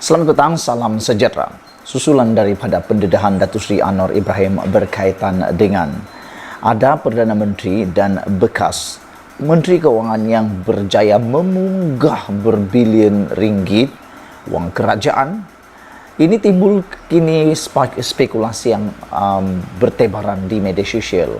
Selamat petang, salam sejahtera. Susulan daripada pendedahan Datuk Seri Anwar Ibrahim berkaitan dengan ada Perdana Menteri dan bekas Menteri Kewangan yang berjaya memunggah berbilion ringgit wang kerajaan. Ini timbul kini spekulasi yang bertebaran di media sosial.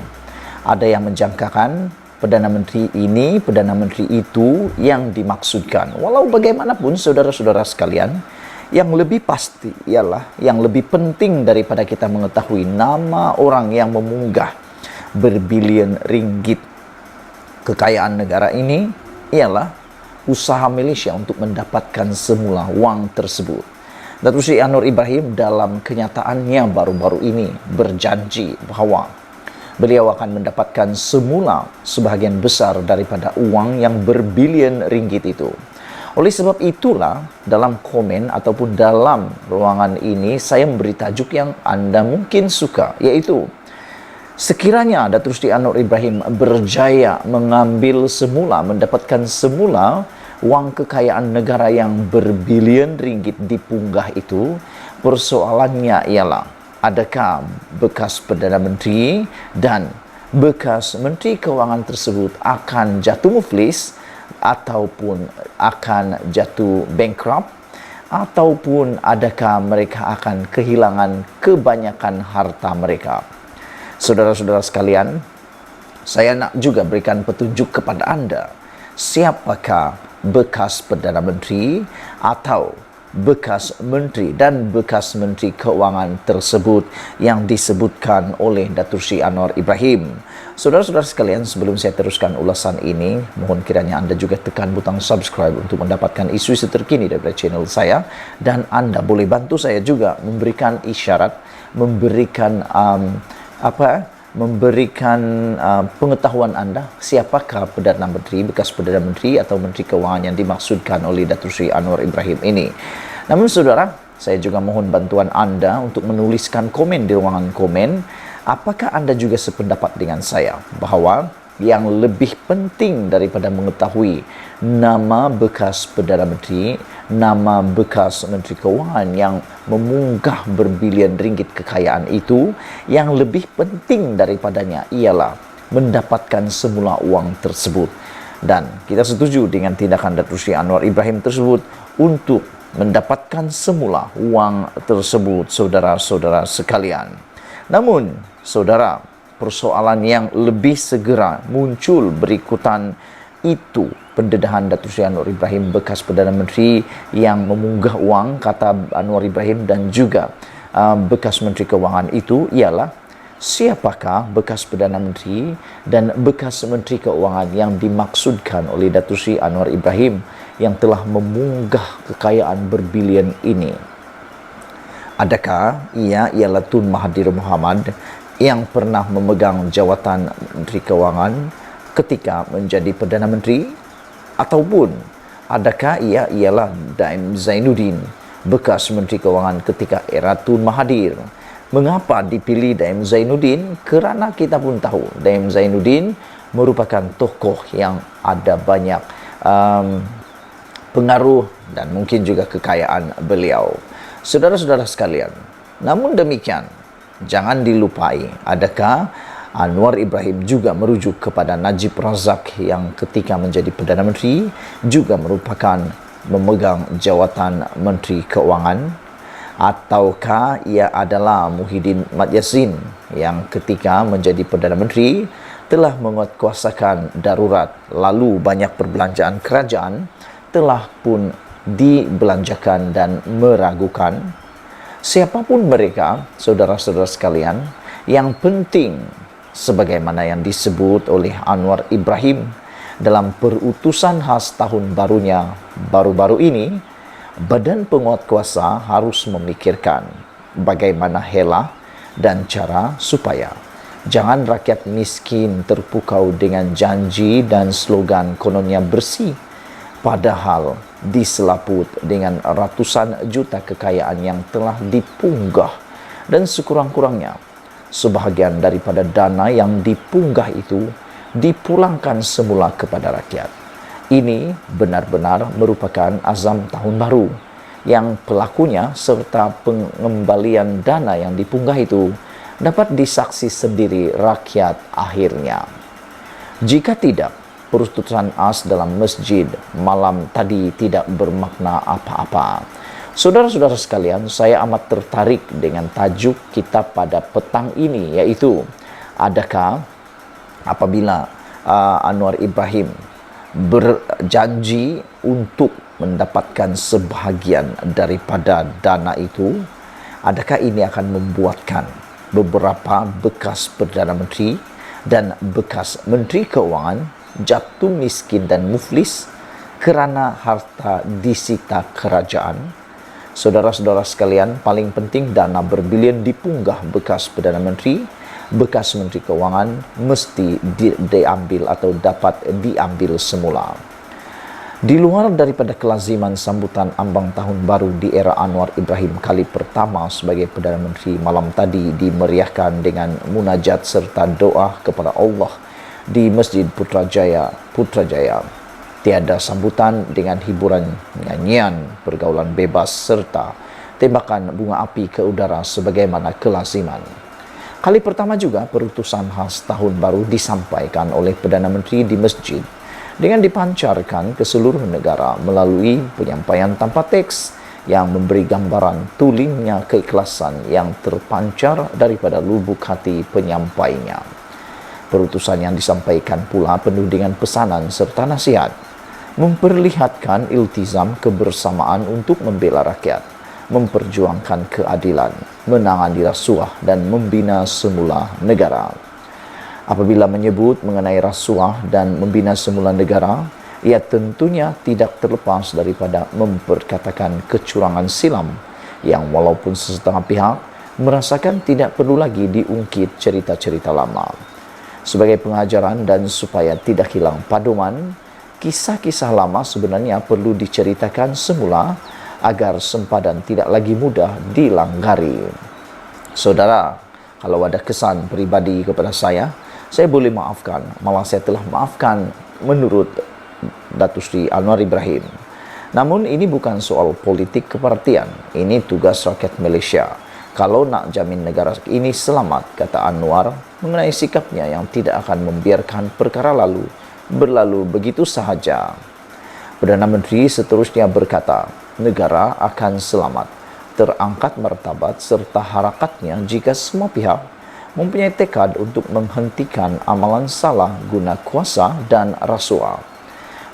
Ada yang menjangkakan Perdana Menteri ini, Perdana Menteri itu yang dimaksudkan. Walau bagaimanapun saudara-saudara sekalian, yang lebih pasti ialah, yang lebih penting daripada kita mengetahui nama orang yang memunggah berbilion ringgit kekayaan negara ini ialah usaha Malaysia untuk mendapatkan semula wang tersebut. Datuk Seri Anwar Ibrahim dalam kenyataannya baru-baru ini berjanji bahawa beliau akan mendapatkan semula sebahagian besar daripada uang yang berbilion ringgit itu. Oleh sebab itulah, dalam komen ataupun dalam ruangan ini, saya memberi tajuk yang anda mungkin suka, iaitu sekiranya Datuk Seri Anwar Ibrahim berjaya mengambil semula, mendapatkan semula wang kekayaan negara yang berbilion ringgit dipunggah itu, persoalannya ialah, adakah bekas Perdana Menteri dan bekas Menteri Kewangan tersebut akan jatuh muflis ataupun akan jatuh bankrupt, ataupun adakah mereka akan kehilangan kebanyakan harta mereka. Saudara-saudara sekalian, saya nak juga berikan petunjuk kepada anda, siapakah bekas Perdana Menteri atau bekas Menteri dan bekas Menteri Keuangan tersebut yang disebutkan oleh Datuk Seri Anwar Ibrahim. Saudara-saudara sekalian, sebelum saya teruskan ulasan ini, mohon kiranya anda juga tekan butang subscribe untuk mendapatkan isu-isu terkini daripada channel saya, dan anda boleh bantu saya juga memberikan isyarat, memberikan pengetahuan anda siapakah Perdana Menteri, bekas Perdana Menteri atau Menteri Keuangan yang dimaksudkan oleh Datuk Seri Anwar Ibrahim ini. Namun saudara, saya juga mohon bantuan anda untuk menuliskan komen di ruangan komen. Apakah anda juga sependapat dengan saya bahawa yang lebih penting daripada mengetahui nama bekas Perdana Menteri, nama bekas Menteri Keuangan yang memunggah berbilion ringgit kekayaan itu, yang lebih penting daripadanya ialah mendapatkan semula uang tersebut. Dan kita setuju dengan tindakan Datuk Seri Anwar Ibrahim tersebut untuk mendapatkan semula wang tersebut, saudara-saudara sekalian. Namun, saudara, persoalan yang lebih segera muncul berikutan itu pendedahan Datuk Seri Anwar Ibrahim, bekas Perdana Menteri yang memunggah wang, kata Anwar Ibrahim, dan juga bekas Menteri Keuangan itu ialah siapakah bekas Perdana Menteri dan bekas Menteri Keuangan yang dimaksudkan oleh Datuk Seri Anwar Ibrahim yang telah memunggah kekayaan berbilion ini. Adakah ia ialah Tun Mahathir Mohamad yang pernah memegang jawatan Menteri Keuangan ketika menjadi Perdana Menteri, ataupun adakah ia ialah Daim Zainuddin, bekas Menteri Keuangan ketika era Tun Mahathir? Mengapa dipilih Daim Zainuddin? Kerana kita pun tahu Daim Zainuddin merupakan tokoh yang ada banyak pengaruh dan mungkin juga kekayaan beliau. Saudara-saudara sekalian, namun demikian, jangan dilupai, adakah Anwar Ibrahim juga merujuk kepada Najib Razak yang ketika menjadi Perdana Menteri juga merupakan memegang jawatan Menteri Keuangan? Ataukah ia adalah Muhyiddin Mat Yassin yang ketika menjadi Perdana Menteri telah menguatkuasakan darurat, lalu banyak perbelanjaan kerajaan telah pun dibelanjakan dan meragukan? Siapapun mereka, saudara-saudara sekalian, yang penting sebagaimana yang disebut oleh Anwar Ibrahim dalam perutusan khas tahun barunya baru-baru ini, badan penguatkuasa harus memikirkan bagaimana helah dan cara supaya jangan rakyat miskin terpukau dengan janji dan slogan kononnya bersih, padahal diselaput dengan ratusan juta kekayaan yang telah dipunggah, dan sekurang-kurangnya sebahagian daripada dana yang dipunggah itu dipulangkan semula kepada rakyat. Ini benar-benar merupakan azam tahun baru yang pelakunya serta pengembalian dana yang dipunggah itu dapat disaksi sendiri rakyat akhirnya. Jika tidak, putusan as dalam masjid malam tadi tidak bermakna apa-apa. Saudara-saudara sekalian, saya amat tertarik dengan tajuk kita pada petang ini, yaitu adakah apabila Anwar Ibrahim berjanji untuk mendapatkan sebahagian daripada dana itu, adakah ini akan membuatkan beberapa bekas Perdana Menteri dan bekas Menteri Keuangan jatuh miskin dan muflis kerana harta disita kerajaan? Saudara-saudara sekalian, paling penting dana berbilion dipunggah bekas Perdana Menteri, bekas Menteri Keuangan mesti diambil atau dapat diambil semula. Di luar daripada kelaziman sambutan ambang tahun baru di era Anwar Ibrahim kali pertama sebagai Perdana Menteri, malam tadi dimeriahkan dengan munajat serta doa kepada Allah di Masjid Putrajaya. Tiada sambutan dengan hiburan nyanyian, pergaulan bebas serta tembakan bunga api ke udara sebagaimana kelaziman. Kali pertama juga perutusan khas tahun baru disampaikan oleh Perdana Menteri di masjid dengan dipancarkan ke seluruh negara melalui penyampaian tanpa teks yang memberi gambaran tulingnya keikhlasan yang terpancar daripada lubuk hati penyampainya. Perutusan yang disampaikan pula penuh dengan pesanan serta nasihat, memperlihatkan iltizam kebersamaan untuk membela rakyat, memperjuangkan keadilan, menangani rasuah dan membina semula negara. Apabila menyebut mengenai rasuah dan membina semula negara, ia tentunya tidak terlepas daripada memperkatakan kecurangan silam yang walaupun sesetengah pihak merasakan tidak perlu lagi diungkit cerita-cerita lama. Sebagai pengajaran dan supaya tidak hilang paduman, kisah-kisah lama sebenarnya perlu diceritakan semula agar sempadan tidak lagi mudah dilanggari. Saudara, kalau ada kesan pribadi kepada saya boleh maafkan, malah saya telah maafkan menurut Datuk Seri Anwar Ibrahim. Namun ini bukan soal politik kepartian, ini tugas rakyat Malaysia. Kalau nak jamin negara ini selamat, kata Anwar, mengenai sikapnya yang tidak akan membiarkan perkara lalu berlalu begitu sahaja. Perdana Menteri seterusnya berkata, negara akan selamat, terangkat martabat serta harakatnya jika semua pihak mempunyai tekad untuk menghentikan amalan salah guna kuasa dan rasuah.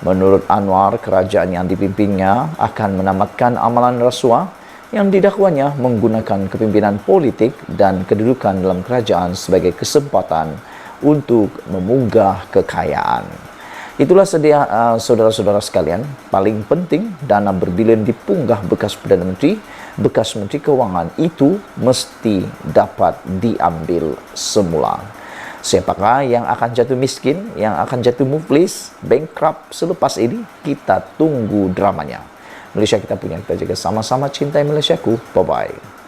Menurut Anwar, kerajaan yang dipimpinnya akan menamatkan amalan rasuah yang didakwanya menggunakan kepimpinan politik dan kedudukan dalam kerajaan sebagai kesempatan untuk memunggah kekayaan. Itulah saudara-saudara sekalian, paling penting dana berbilion dipunggah bekas Perdana Menteri, bekas Menteri Keuangan itu mesti dapat diambil semula. Siapakah yang akan jatuh miskin, yang akan jatuh muflis, bankrupt selepas ini? Kita tunggu dramanya. Malaysia kita punya, kita jaga sama-sama cintai Malaysiaku. Bye-bye.